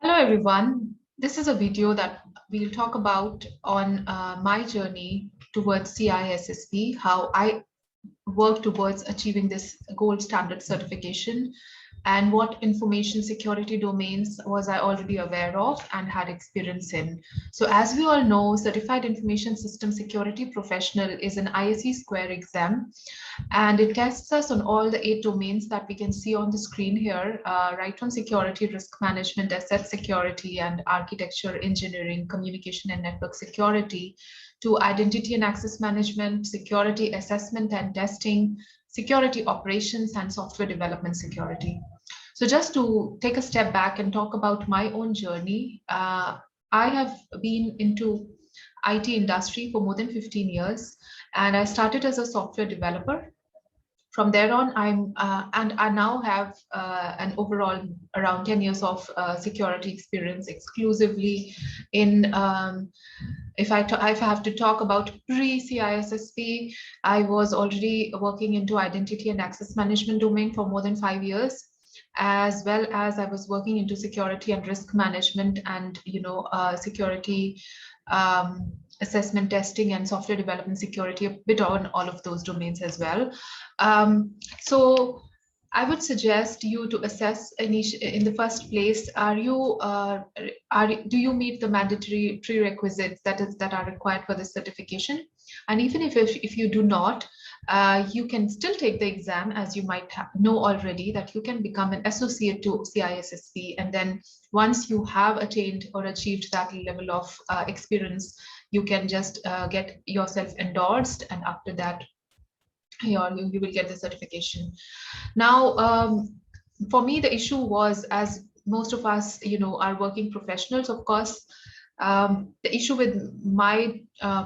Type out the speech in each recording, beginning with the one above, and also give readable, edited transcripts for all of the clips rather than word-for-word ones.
Hello everyone. This is a video that we'll talk about on my journey towards CISSP, how I work towards achieving this gold standard certification, and what information security domains was I already aware of and had experience in. So as we all know, Certified Information System Security Professional is an ISE Square exam, and it tests us on all the 8 domains that we can see on the screen here, right from security, risk management, asset security, and architecture, engineering, communication and network security, to identity and access management, security assessment and testing, security operations, and software development security. So just to take a step back and talk about my own journey, I have been into IT industry for more than 15 years, and I started as a software developer. From there on, and I now have an overall around 10 years of security experience exclusively in if I have to talk about pre-CISSP, I was already working into identity and access management domain for more than 5 years, as well as I was working into security and risk management and security assessment, testing, and software development security, a bit on all of those domains as well. So I would suggest you to assess in the first place, do you meet the mandatory prerequisites that are required for this certification? And even if you do not, you can still take the exam, as you might know already that you can become an associate to CISSP, and then once you have attained or achieved that level of experience, you can just get yourself endorsed, and after that you will get the certification. Now, for me, the issue was, as most of us are working professionals, of course, the issue with my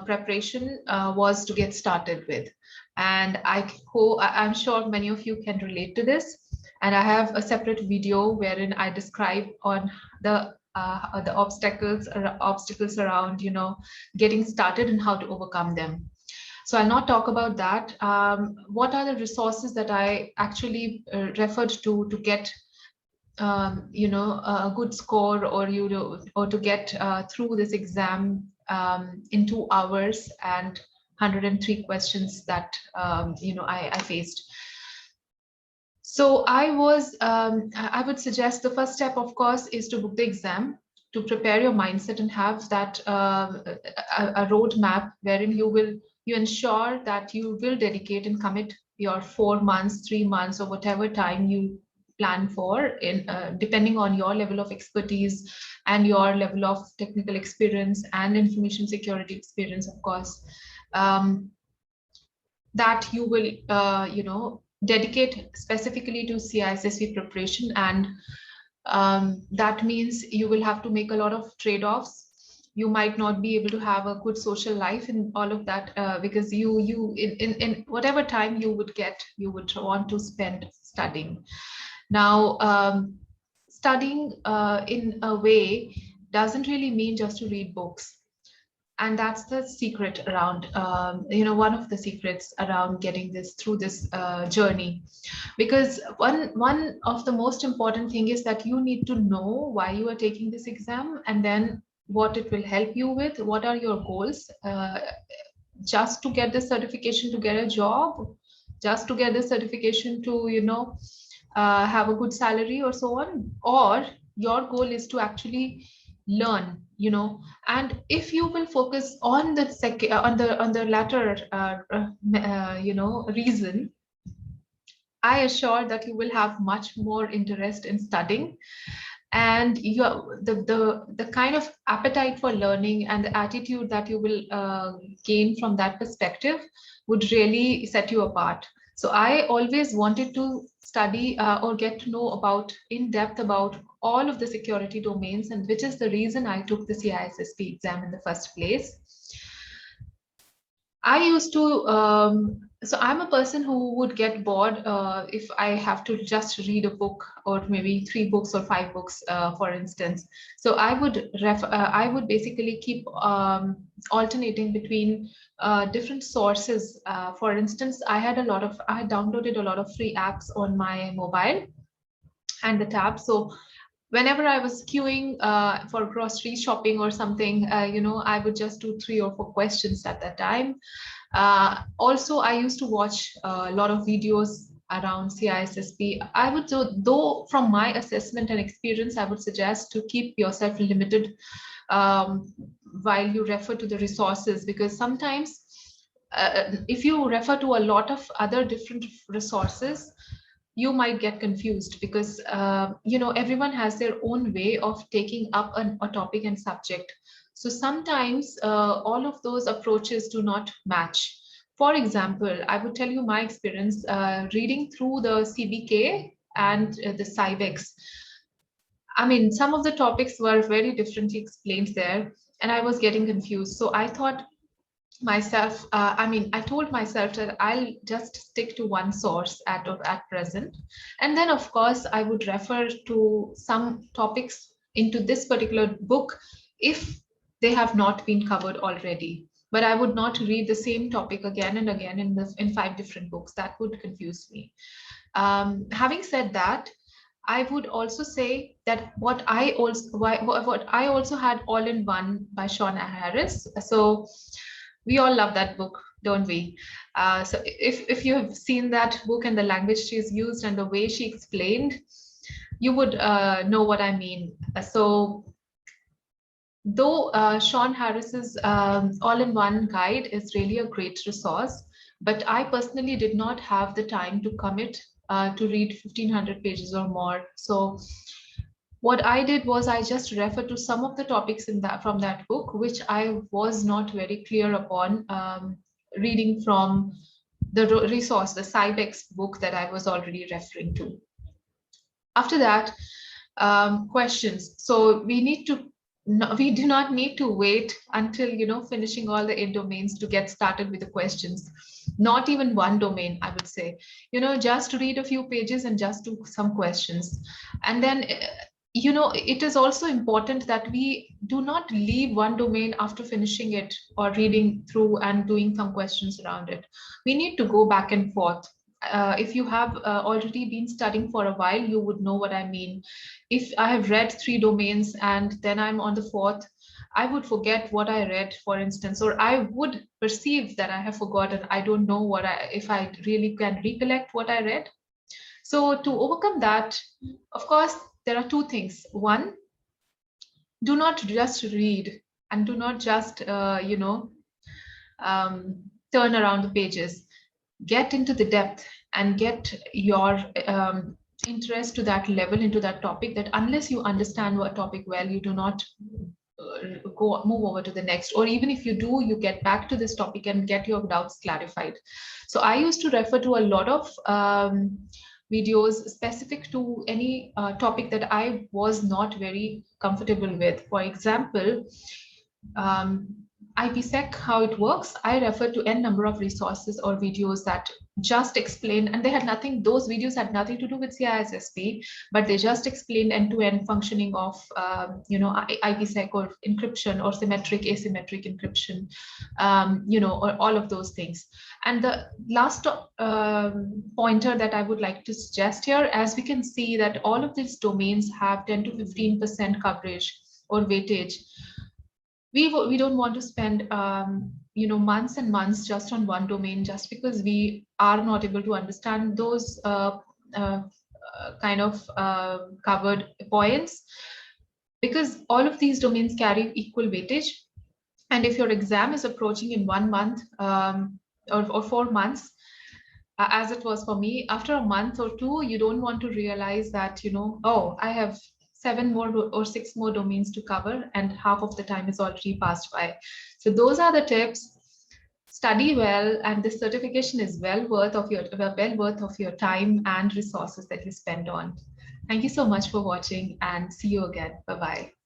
preparation was to get started with, and I'm sure many of you can relate to this, and I have a separate video wherein I describe on the obstacles around getting started and how to overcome them. So I'll not talk about that. What are the resources that I actually referred to get a good score, or to get through this exam in 2 hours and 103 questions that I faced. So I would suggest the first step, of course, is to book the exam, to prepare your mindset and have that a roadmap wherein you ensure that you will dedicate and commit your 4 months, 3 months, or whatever time you plan for, in depending on your level of expertise and your level of technical experience and information security experience, of course, that you will dedicate specifically to CISSP preparation. And that means you will have to make a lot of trade-offs. You might not be able to have a good social life in all of that, because in whatever time you would get, you would want to spend studying. Now, studying in a way doesn't really mean just to read books. And that's the secret around, one of the secrets around getting through this journey. Because one of the most important thing is that you need to know why you are taking this exam, and then what it will help you with, what are your goals, just to get the certification to get a job, just to get the certification to have a good salary or so on, or your goal is to actually learn, and if you will focus on the on the latter reason, I assure that you will have much more interest in studying, and the kind of appetite for learning and the attitude that you will gain from that perspective would really set you apart. So I always wanted to study or get to know in depth about all of the security domains, and which is the reason I took the CISSP exam in the first place. I used to, so I'm a person who would get bored if I have to just read a book, or maybe 3 books or 5 books, for instance. So I would basically keep alternating between different sources. For instance, I had downloaded a lot of free apps on my mobile and the tab. So whenever I was queuing for grocery shopping or something, I would just do 3 or 4 questions at that time. Also, I used to watch a lot of videos around CISSP. I would, though from my assessment and experience, I would suggest to keep yourself limited while you refer to the resources, because sometimes if you refer to a lot of other different resources, you might get confused, because everyone has their own way of taking up a topic and subject. So sometimes all of those approaches do not match. For example, I would tell you my experience reading through the CBK and the CIVEX. I mean, some of the topics were very differently explained there, and I was getting confused. So I thought myself, I told myself that I'll just stick to one source at present. And then, of course, I would refer to some topics into this particular book if they have not been covered already. But I would not read the same topic again and again in 5 different books. That would confuse me. Having said that, I would also say that what I also had All in One by Shauna Harris. So we all love that book, don't we? So if you have seen that book and the language she's used and the way she explained, you would know what I mean. So though Sean Harris's all-in-one guide is really a great resource, but I personally did not have the time to commit to read 1500 pages or more. So what I did was I just referred to some of the topics in that from that book, which I was not very clear upon reading from the resource, the Cybex book that I was already referring to. After that, questions. So we need to we do not need to wait until finishing all the 8 domains to get started with the questions. Not even one domain, I would say. Just read a few pages and just do some questions. And then it is also important that we do not leave one domain after finishing it or reading through and doing some questions around it. We need to go back and forth. If you have already been studying for a while, you would know what I mean. If I have read 3 domains and then I'm on the fourth, I would forget what I read, for instance, or I would perceive that I have forgotten. I don't know if I really can recollect what I read. So to overcome that, of course, there are 2 things. One, do not just read and do not just, turn around the pages. Get into the depth and get your interest to that level, into that topic, that unless you understand what topic well, you do not move over to the next, or even if you do, you get back to this topic and get your doubts clarified. So I used to refer to a lot of videos specific to any topic that I was not very comfortable with. For example, IPsec, how it works, I refer to n number of resources or videos that just explain, and they had nothing, those videos had nothing to do with CISSP, but they just explained end-to-end functioning of, IPsec or encryption or symmetric, asymmetric encryption, or all of those things. And the last pointer that I would like to suggest here, as we can see that all of these domains have 10 to 15% coverage or weightage. We don't want to spend months and months just on one domain, just because we are not able to understand those kind of covered points, because all of these domains carry equal weightage. And if your exam is approaching in 1 month or 4 months, as it was for me, after a month or 2, you don't want to realize that, oh, I have 7 more or 6 more domains to cover, and half of the time is already passed by. So those are the tips. Study well, and this certification is well worth of your time and resources that you spend on. Thank you so much for watching, and see you again. Bye-bye.